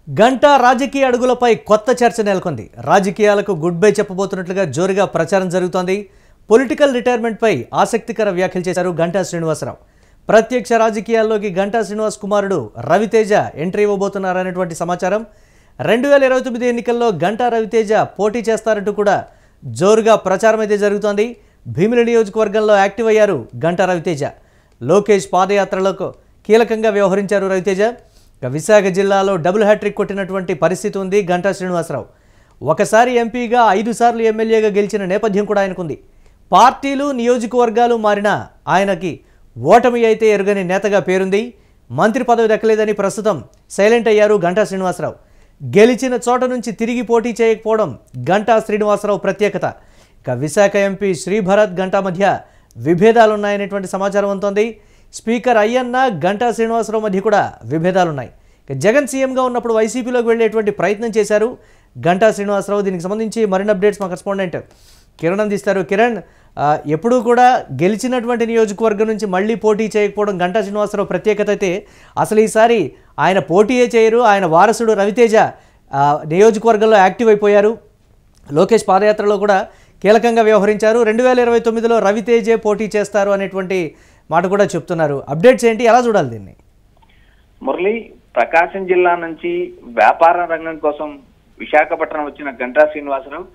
గంటా రాజకీయ అడుగులపై కొత్త చర్చ నెలకొంది. రాజకీయాలకు గుడ్ బై చెప్పబోతున్నట్లుగా జోరుగా ప్రచారం జరుగుతోంది. పొలిటికల్ రిటైర్మెంట్ పై ఆసక్తికర వ్యాఖ్యలు చేశారు గంటా శ్రీనివాసరావు. ప్రత్యక్ష రాజకీయాల్లోకి గంటా శ్రీనివాస్ కుమారుడు రవితేజ ఎంట్రీ ఇవ్వబోతున్నారనేటువంటి సమాచారం. 2029 ఎన్నికల్లో గంటా రవితేజ పోటీ చేస్తారంటూ కూడా జోరుగా ప్రచారం అయితే జరుగుతోంది. భీమిలి నియోజకవర్గంలో యాక్టివ్ అయ్యారు గంటా రవితేజ. లోకేష్ పాదయాత్రలకు కీలకంగా వ్యవహరించారు రవితేజ. విశాఖ జిల్లాలో డబుల్ హ్యాట్రిక్ కొట్టినటువంటి పరిస్థితి ఉంది గంటా శ్రీనివాసరావు. ఒకసారి ఎంపీగా 5 సార్లు ఎమ్మెల్యేగా గెలిచిన నేపథ్యం కూడా ఆయనకుంది. పార్టీలు నియోజకవర్గాలు మారినా ఆయనకి ఓటమి అయితే ఎరుగని నేతగా పేరుంది. మంత్రి పదవి దక్కలేదని ప్రస్తుతం సైలెంట్ అయ్యారు గంటా శ్రీనివాసరావు. గెలిచిన చోట నుంచి తిరిగి పోటీ చేయకపోవడం గంటా శ్రీనివాసరావు ప్రత్యేకత. ఇక విశాఖ ఎంపీ శ్రీభరత్ గంటా మధ్య విభేదాలున్నాయనేటువంటి సమాచారం ఉంటుంది. స్పీకర్ అయ్యన్న గంటా శ్రీనివాసరావు మధ్య కూడా విభేదాలున్నాయి. జగన్ సీఎంగా ఉన్నప్పుడు వైసీపీలోకి వెళ్ళేటువంటి ప్రయత్నం చేశారు గంటా శ్రీనివాసరావు. దీనికి సంబంధించి మరిన్ని అప్డేట్స్ మా కరెస్పాండెంట్ కిరణ్ అందిస్తారు. కిరణ్, ఎప్పుడూ కూడా గెలిచినటువంటి నియోజకవర్గం నుంచి మళ్ళీ పోటీ చేయకపోవడం గంటా శ్రీనివాసరావు ప్రత్యేకత అయితే, అసలు ఈసారి ఆయన పోటీయే చేయరు. ఆయన వారసుడు రవితేజ నియోజకవర్గంలో యాక్టివ్ అయిపోయారు. లోకేష్ పాదయాత్రలో కూడా కీలకంగా వ్యవహరించారు. 2029లో రవితేజే పోటీ చేస్తారు అనేటువంటి మాట కూడా చెప్తున్నారు. అప్డేట్స్ ఏంటి, ఎలా చూడాలి దీన్ని? మురళి, ప్రకాశం జిల్లా నుంచి వ్యాపార రంగం కోసం విశాఖపట్నం వచ్చిన గంటా శ్రీనివాసరావు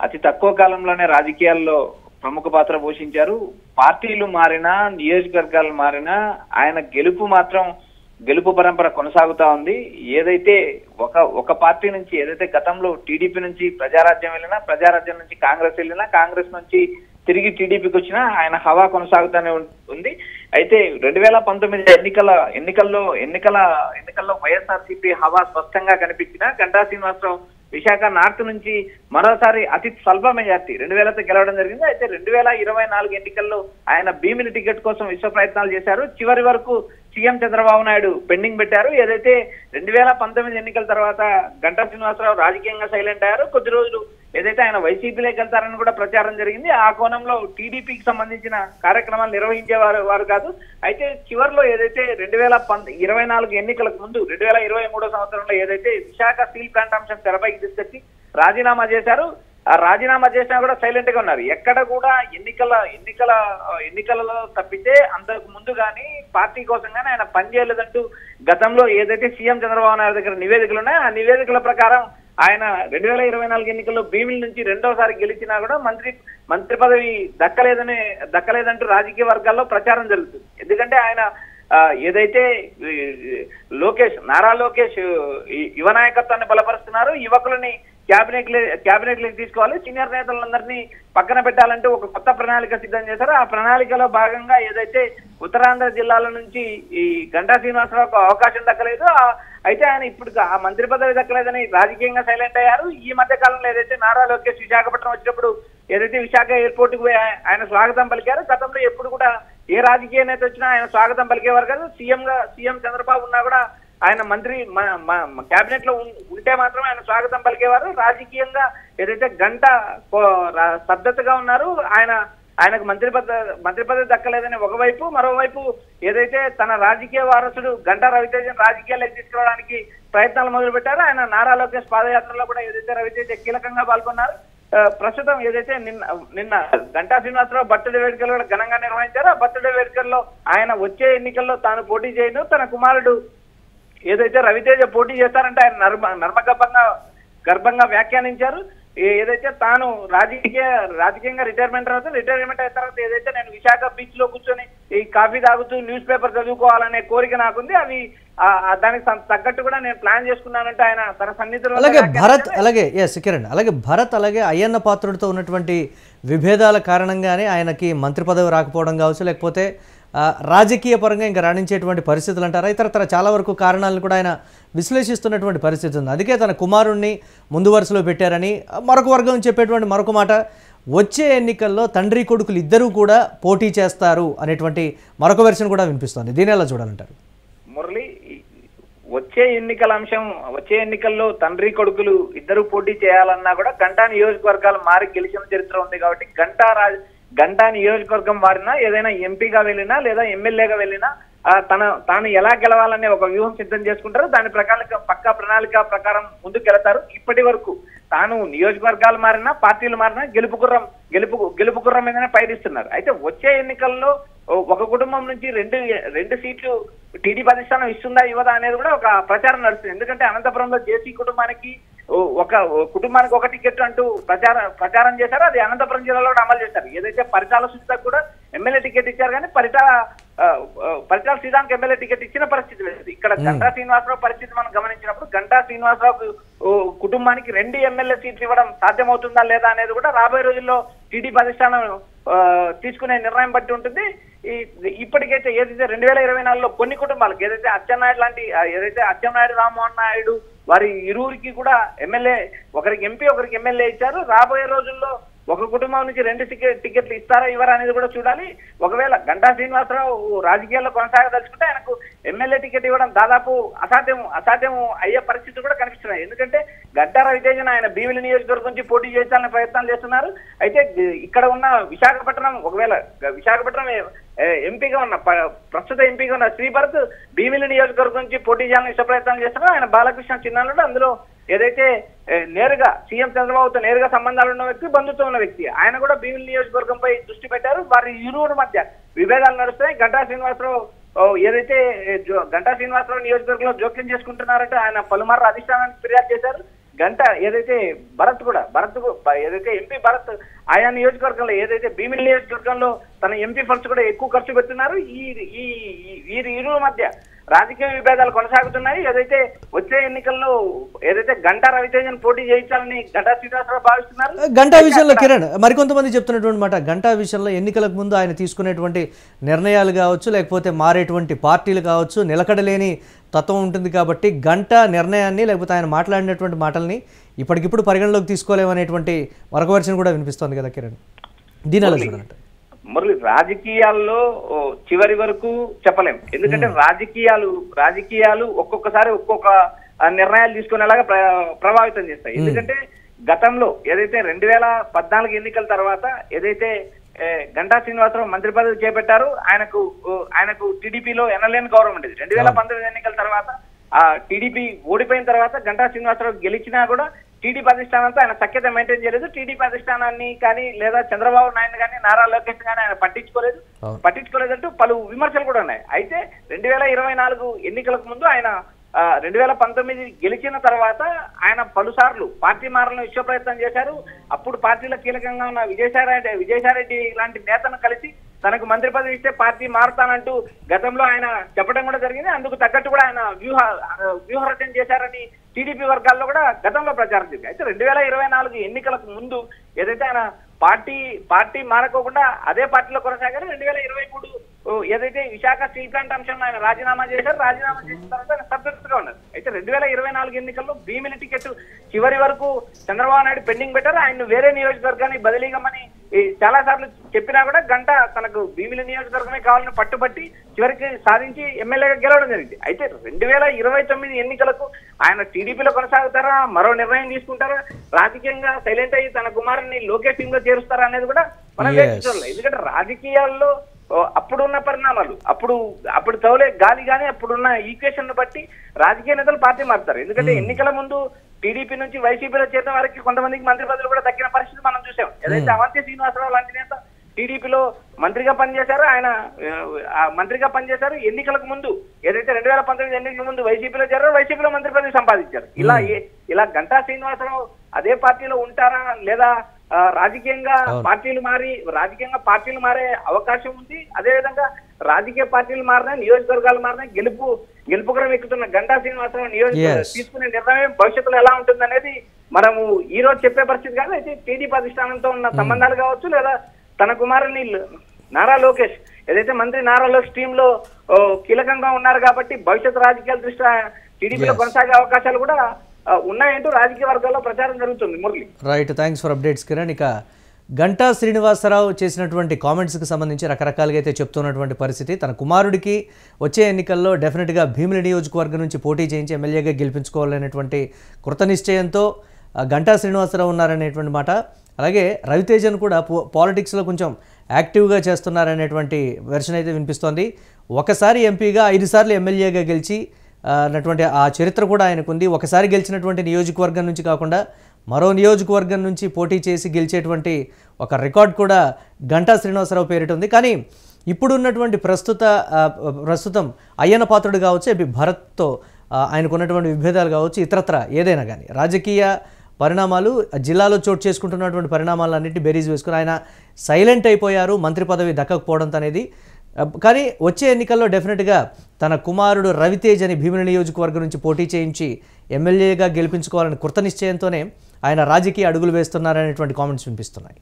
అతి తక్కువ కాలంలోనే రాజకీయాల్లో ప్రముఖ పాత్ర పోషించారు. పార్టీలు మారినా, నియోజకవర్గాలు మారినా ఆయన గెలుపు పరంపర కొనసాగుతా ఉంది. ఏదైతే ఒక పార్టీ నుంచి, ఏదైతే గతంలో టీడీపీ నుంచి ప్రజారాజ్యం వెళ్ళినా, ప్రజారాజ్యం నుంచి కాంగ్రెస్ వెళ్ళినా, కాంగ్రెస్ నుంచి తిరిగి టీడీపీకి వచ్చినా ఆయన హవా కొనసాగుతూనే ఉంది. అయితే 2019 ఎన్నికల్లో వైఎస్ఆర్సీపీ హవా స్పష్టంగా కనిపించిన గంటా శ్రీనివాసరావు విశాఖ నార్త్ నుంచి మరోసారి అతి స్వల్ప మెజార్టీ 2000తో గెలవడం జరిగింది. అయితే 2024 ఎన్నికల్లో ఆయన భీమిలి టికెట్ కోసం విశ్వ ప్రయత్నాలు చేశారు. చివరి వరకు సీఎం చంద్రబాబు నాయుడు పెండింగ్ పెట్టారు. ఏదైతే 2019 ఎన్నికల తర్వాత గంటా శ్రీనివాసరావు రాజకీయంగా సైలెంట్ అయ్యారు. కొద్ది రోజులు ఏదైతే ఆయన వైసీపీలోకి వెళ్తారని కూడా ప్రచారం జరిగింది. ఆ కోణంలో టీడీపీకి సంబంధించిన కార్యక్రమాలు నిర్వహించేవారు కాదు. అయితే చివరిలో ఏదైతే 2024 ఎన్నికలకు ముందు 2023 సంవత్సరంలో ఏదైతే విశాఖ స్టీల్ ప్లాంట్ అంశం తెరపైకి తీసుకొచ్చి రాజీనామా చేశారు. ఆ రాజీనామా చేసినా కూడా సైలెంట్ గా ఉన్నారు. ఎక్కడ కూడా ఎన్నికలలో తప్పితే అంతకు ముందు కానీ పార్టీ కోసం కానీ ఆయన పనిచేయలేదంటూ గతంలో ఏదైతే సీఎం చంద్రబాబు నాయుడు దగ్గర నివేదికలు ఉన్నాయో ఆ నివేదికల ప్రకారం ఆయన 2024 ఎన్నికల్లో భీమిలి నుంచి రెండోసారి గెలిచినా కూడా మంత్రి పదవి దక్కలేదంటూ రాజకీయ వర్గాల్లో ప్రచారం జరుగుతుంది. ఎందుకంటే ఆయన ఏదైతే నారా లోకేష్ యువ నాయకత్వాన్ని బలపరుస్తున్నారు, యువకులని క్యాబినెట్ లోకి తీసుకోవాలి, సీనియర్ నేతలందరినీ పక్కన పెట్టాలంటే ఒక కొత్త ప్రణాళిక సిద్ధం చేశారు. ఆ ప్రణాళికలో భాగంగా ఏదైతే ఉత్తరాంధ్ర జిల్లాల నుంచి ఈ గంటా శ్రీనివాసరావుకు అవకాశం దక్కలేదు. అయితే ఆయన ఇప్పుడు ఆ మంత్రి పదవి దక్కలేదని రాజకీయంగా సైలెంట్ అయ్యారు. ఈ మధ్య కాలంలో ఏదైతే నారా లోకేష్ విశాఖపట్నం వచ్చినప్పుడు ఏదైతే విశాఖ ఎయిర్పోర్ట్ కు ఆయన స్వాగతం పలికారు. గతంలో ఎప్పుడు కూడా ఏ రాజకీయ నేత వచ్చినా ఆయన స్వాగతం పలికేవారు కాదు. సీఎం చంద్రబాబు ఉన్నా కూడా ఆయన మంత్రి క్యాబినెట్ లో ఉంటే మాత్రం ఆయన స్వాగతం పలికేవారు. రాజకీయంగా ఏదైతే గంటా పద్ధతిగా ఉన్నారు, ఆయనకు మంత్రి పదవి దక్కలేదని ఒకవైపు, మరోవైపు ఏదైతే తన రాజకీయ వారసుడు గంటా రవితేజ రాజకీయాల్లోకి తీసుకురావడానికి ప్రయత్నాలు మొదలు పెట్టారు. ఆయన నారా లోకేష్ పాదయాత్రలో కూడా ఏదైతే రవితేజ కీలకంగా పాల్గొన్నారు. ప్రస్తుతం ఏదైతే నిన్న గంటా శ్రీనివాసరావు బర్త్డే వేడుకలు కూడా ఘనంగా నిర్వహించారు. ఆ బర్త్డే వేడుకల్లో ఆయన వచ్చే ఎన్నికల్లో తాను పోటీ చేయను, తన కుమారుడు ఏదైతే రవితేజ పోటీ చేస్తారంటే ఆయన గర్భంగా వ్యాఖ్యానించారు. ఏదైతే తాను రాజకీయంగా రిటైర్మెంట్ అయిన తర్వాత ఏదైతే నేను విశాఖ బీచ్ లో కూర్చొని ఈ కాఫీ తాగుతూ న్యూస్ పేపర్ చదువుకోవాలనే కోరిక నాకుంది, అవి దానికి తగ్గట్టు కూడా నేను ప్లాన్ చేసుకున్నానంటే ఆయన తన సన్నిధిలో. అలాగే భరత్ అలాగే అయ్యన్న పాత్రుడితో ఉన్నటువంటి విభేదాల కారణంగానే ఆయనకి మంత్రి పదవి రాకపోవడం కావచ్చు, లేకపోతే రాజకీయ పరంగా ఇంకా రాణించేటువంటి పరిస్థితులు అంటారా? ఇతరతర చాలా వరకు కారణాలను కూడా ఆయన విశ్లేషిస్తున్నటువంటి పరిస్థితి ఉంది. అందుకే తన కుమారుణ్ణి ముందు వరుసలో పెట్టారని మరొక వర్గం చెప్పేటువంటి మరొక మాట, వచ్చే ఎన్నికల్లో తండ్రి కొడుకులు ఇద్దరూ కూడా పోటీ చేస్తారు అనేటువంటి మరొక వెర్షన్ కూడా వినిపిస్తోంది. దీని ఎలా చూడాలంటారు? మురళి, వచ్చే ఎన్నికల్లో తండ్రి కొడుకులు ఇద్దరు పోటీ చేయాలన్నా కూడా గంటా నియోజకవర్గాలు మారి గెలిచిన చరిత్ర ఉంది. కాబట్టి గంటా నియోజకవర్గం మారినా, ఏదైనా ఎంపీగా వెళ్ళినా లేదా ఎమ్మెల్యేగా వెళ్ళినా తాను ఎలా గెలవాలనే ఒక వ్యూహం సిద్ధం చేసుకుంటారు. దాని పక్కా ప్రణాళిక ప్రకారం ముందుకు వెళతారు. ఇప్పటి వరకు తాను నియోజకవర్గాలు మారినా పార్టీలు మారినా గెలుపు గుర్రం మీదనే పయనిస్తున్నారు. అయితే వచ్చే ఎన్నికల్లో ఒక కుటుంబం నుంచి రెండు సీట్లు టీడీపీ అధిష్టానం ఇస్తుందా ఇవ్వదా అనేది కూడా ఒక ప్రచారం నడుస్తుంది. ఎందుకంటే అనంతపురంలో జేసీ కుటుంబానికి ఒక టికెట్ అంటూ ప్రచారం చేశారు. అది అనంతపురం జిల్లాలో కూడా అమలు చేశారు. ఏదైతే పరిటాల సునీతకు కూడా ఎమ్మెల్యే టికెట్ ఇచ్చారు, కానీ పరిటాల శ్రీరామ్కి ఎమ్మెల్యే టికెట్ ఇచ్చిన పరిస్థితి లేదు. ఇక్కడ గంటా శ్రీనివాసరావు పరిస్థితి మనం గమనించినప్పుడు గంటా శ్రీనివాసరావు కుటుంబానికి 2 ఎమ్మెల్యే సీట్లు ఇవ్వడం సాధ్యమవుతుందా లేదా అనేది కూడా రాబోయే రోజుల్లో టీడీపీ అధిష్టానం తీసుకునే నిర్ణయం బట్టి ఉంటుంది. ఇప్పటికైతే ఏదైతే 2024లో కొన్ని కుటుంబాలకు ఏదైతే అచ్చెన్నాయుడు రామ్మోహన్ నాయుడు వారి ఇరువురికి కూడా ఎమ్మెల్యే, ఒకరికి ఎంపీ ఒకరికి ఎమ్మెల్యే ఇచ్చారు. రాబోయే రోజుల్లో ఒక కుటుంబం నుంచి 2 టికెట్లు ఇస్తారా ఇవ్వరా అనేది కూడా చూడాలి. ఒకవేళ గంటా శ్రీనివాసరావు రాజకీయాల్లో కొనసాగదలుచుకుంటే ఆయనకు ఎమ్మెల్యే టికెట్ ఇవ్వడం దాదాపు అసాధ్యం అయ్యే పరిస్థితి కూడా కనిపిస్తున్నాయి. ఎందుకంటే గడ్డా రవితేజన్ ఆయన భీమిలి నియోజకవర్గం నుంచి పోటీ చేయాలని ప్రయత్నాలు చేస్తున్నారు. అయితే ఇక్కడ ఉన్న విశాఖపట్నం ఎంపీగా ఉన్న ప్రస్తుత ఎంపీగా ఉన్న శ్రీభరత్ భీమిలి నియోజకవర్గం నుంచి పోటీ చేయాలని ఇష్ట ప్రయత్నాలు చేస్తున్నారు. ఆయన బాలకృష్ణ చిన్నారుడు అందులో ఏదైతే నేరుగా సీఎం చంద్రబాబుతో నేరుగా సంబంధాలు ఉన్న వ్యక్తి, బంధుత్వం ఉన్న వ్యక్తి, ఆయన కూడా భీమిలి నియోజకవర్గంపై దృష్టి పెట్టారు. వారి ఇరువురి మధ్య విభేదాలు నడుస్తున్నాయి. గంటా శ్రీనివాసరావు నియోజకవర్గంలో జోక్యం చేసుకుంటున్నారంటే ఆయన పలుమార్లు అధిష్టానానికి ఫిర్యాదు చేశారు. ఏదైతే ఎంపీ భరత్ ఆయా నియోజకవర్గంలో ఏదైతే భీమిలి నియోజకవర్గంలో తన ఎంపీ ఫండ్స్ కూడా ఎక్కువ ఖర్చు పెడుతున్నారు. వీరి ఇరువురి మధ్య రాజకీయ విభేదాలు కొనసాగుతున్నాయి. ఏదైతే వచ్చే ఎన్నికల్లో ఏదైతే గంటా రవితేజన్ పోటీ చేయించాలని గంటా శ్రీనివాసరావు భావిస్తున్నారు. గంటా విషయంలో కిరణ్ మరికొంతమంది చెప్తున్నటువంటి మాట, గంటా విషయంలో ఎన్నికలకు ముందు ఆయన తీసుకునేటువంటి నిర్ణయాలు కావచ్చు, లేకపోతే మారేటువంటి పార్టీలు కావచ్చు, నిలకడలేని తత్వం ఉంటుంది కాబట్టి గంటా నిర్ణయాన్ని లేకపోతే ఆయన మాట్లాడినటువంటి మాటల్ని ఇప్పటికిప్పుడు పరిగణలోకి తీసుకోలేమనేటువంటి మరొక వర్షన్ కూడా వినిపిస్తోంది కదా కిరణ్, దీని అలా చూడాలంటే? మురళి, రాజకీయాల్లో చివరి వరకు చెప్పలేం. ఎందుకంటే రాజకీయాలు ఒక్కొక్కసారి ఒక్కొక్క నిర్ణయాలు తీసుకునేలాగా ప్రభావితం చేస్తాయి. ఎందుకంటే గతంలో ఏదైతే 2014 ఎన్నికల తర్వాత ఏదైతే గంటా శ్రీనివాసరావు మంత్రి పదవి చేపట్టారు, ఆయనకు టీడీపీలో ఎనలేని గౌరవం ఉండేది. 2019 ఎన్నికల తర్వాత టీడీపీ ఓడిపోయిన తర్వాత గంటా శ్రీనివాసరావు గెలిచినా కూడా టీడీపీ అధిష్టానంతో ఆయన సఖ్యత మెయింటైన్ చేయలేదు. టీడీపీ అధిష్టానాన్ని కానీ లేదా చంద్రబాబు నాయుడు కానీ నారా లోకేష్ కానీ ఆయన పట్టించుకోలేదంటూ పలు విమర్శలు కూడా ఉన్నాయి. అయితే 2024 ఎన్నికలకు ముందు ఆయన 2019 గెలిచిన తర్వాత ఆయన పలుసార్లు పార్టీ మారాలని విశ్వ ప్రయత్నం చేశారు. అప్పుడు పార్టీలో కీలకంగా ఉన్న విజయసాయిరెడ్డి లాంటి నేతను కలిసి తనకు మంత్రి పదవి ఇస్తే పార్టీ మారుతానంటూ గతంలో ఆయన చెప్పడం కూడా జరిగింది. అందుకు తగ్గట్టు కూడా ఆయన వ్యూహరచన చేశారని టీడీపీ వర్గాల్లో కూడా గతంలో ప్రచారం జరిగింది. అయితే 2024 ఎన్నికలకు ముందు ఏదైతే ఆయన పార్టీ మారకోకుండా అదే పార్టీలో కొనసాగారు. 2023 ఏదైతే విశాఖ స్టీల్ ప్లాంట్ అంశంలో ఆయన రాజీనామా చేశారు. రాజీనామా చేసిన తర్వాత ఆయన సంతృప్తిగా ఉన్నారు. అయితే 2024 ఎన్నికల్లో భీమిలి టికెట్ చివరి వరకు చంద్రబాబు నాయుడు పెండింగ్ పెట్టారు. ఆయన వేరే నియోజకవర్గాన్ని బదిలీగమని చాలా సార్లు చెప్పినా కూడా గంట తనకు భీమిలి నియోజకవర్గమే కావాలని పట్టుబట్టి చివరికి సాధించి ఎమ్మెల్యేగా గెలవడం జరిగింది. అయితే 2029 ఎన్నికలకు ఆయన టీడీపీలో కొనసాగుతారా, మరో నిర్ణయం తీసుకుంటారా, రాజకీయంగా సైలెంట్ అయ్యి తన కుమారుని లోకేష్ టీమ్ లో చేరుస్తారా అనేది కూడా మనం వేచి చూడాలి. ఎందుకంటే రాజకీయాల్లో అప్పుడున్న పరిణామాలు అప్పుడు తోలే గాలి కానీ అప్పుడున్న ఈక్వేషన్ బట్టి రాజకీయ నేతలు పార్టీ మారుతారు. ఎందుకంటే ఎన్నికల ముందు టీడీపీ నుంచి వైసీపీలో చేరిన వారికి కొంతమందికి మంత్రి పదవులు కూడా దక్కిన పరిస్థితి మనం చూసాం. ఏదైతే అవంతి శ్రీనివాసరావు లాంటి నేత టీడీపీలో మంత్రిగా పనిచేశారు, ఆయన మంత్రిగా పనిచేశారు. ఎన్నికలకు ముందు ఏదైతే 2019 ఎన్నికల ముందు వైసీపీలో చేరారో వైసీపీలో మంత్రి పదవి సంపాదించారు. ఇలా గంటా శ్రీనివాసరావు అదే పార్టీలో ఉంటారా లేదా రాజకీయంగా పార్టీలు మారే అవకాశం ఉంది. అదేవిధంగా రాజకీయ పార్టీలు మారినా నియోజకవర్గాలు మారినా గెలుపుకరం ఎక్కుతున్న గంటా శ్రీనివాసరావు తీసుకునే నిర్ణయం భవిష్యత్తులో ఎలా ఉంటుంది అనేది మనము ఈ రోజు చెప్పే పరిస్థితి కాదు. అయితే టీడీపీ అధిష్టానంతో ఉన్న సంబంధాలు కావచ్చు లేదా తన కుమారుని నారా లోకేష్ ఏదైతే మంత్రి నారా లోకేష్ టీమ్ లో కీలకంగా ఉన్నారు కాబట్టి భవిష్యత్ రాజకీయాల దృష్ట్యా టీడీపీలో కొనసాగే అవకాశాలు కూడా ఉన్నాయంటూ రాజకీయ వర్గాల్లో ప్రచారం జరుగుతుంది. Murali, right, thanks for updates Kiran. ఇక గంటా శ్రీనివాసరావు చేసినటువంటి కామెంట్స్కి సంబంధించి రకరకాలుగా అయితే చెప్తున్నటువంటి పరిస్థితి, తన కుమారుడికి వచ్చే ఎన్నికల్లో డెఫినెట్గా భీమిలి నియోజకవర్గం నుంచి పోటీ చేయించి ఎమ్మెల్యేగా గెలిపించుకోవాలనేటువంటి కృత నిశ్చయంతో గంటా శ్రీనివాసరావు ఉన్నారనేటువంటి మాట. అలాగే రవితేజన్ కూడా పాలిటిక్స్లో కొంచెం యాక్టివ్గా చేస్తున్నారనేటువంటి వెర్షన్ అయితే వినిపిస్తోంది. ఒకసారి ఎంపీగా 5 సార్లు ఎమ్మెల్యేగా గెలిచి అన్నటువంటి ఆ చరిత్ర కూడా ఆయనకుంది. ఒకసారి గెలిచినటువంటి నియోజకవర్గం నుంచి కాకుండా మరో నియోజకవర్గం నుంచి పోటీ చేసి గెలిచేటువంటి ఒక రికార్డ్ కూడా గంటా శ్రీనివాసరావు పేరిట ఉంది. కానీ ఇప్పుడున్నటువంటి ప్రస్తుతం అయ్యన్న పాత్రుడు కావచ్చు, ఎంపీ భరత్తో ఆయనకున్నటువంటి విభేదాలు కావచ్చు, ఇతరత్ర ఏదైనా కానీ రాజకీయ పరిణామాలు జిల్లాలో చోటు చేసుకుంటున్నటువంటి పరిణామాలన్నింటినీ బేరీజ్ వేసుకుని ఆయన సైలెంట్ అయిపోయారు, మంత్రి పదవి దక్కకపోవడం అనేది. కానీ వచ్చే ఎన్నికల్లో డెఫినెట్గా తన కుమారుడు రవితేజ్ అని భీమిలి నియోజకవర్గం నుంచి పోటీ చేయించి ఎమ్మెల్యేగా గెలిపించుకోవాలని కృత నిశ్చయంతోనే ఆయన రాజకీయ అడుగులు వేస్తున్నారనేటువంటి కామెంట్స్ వినిపిస్తున్నాయి.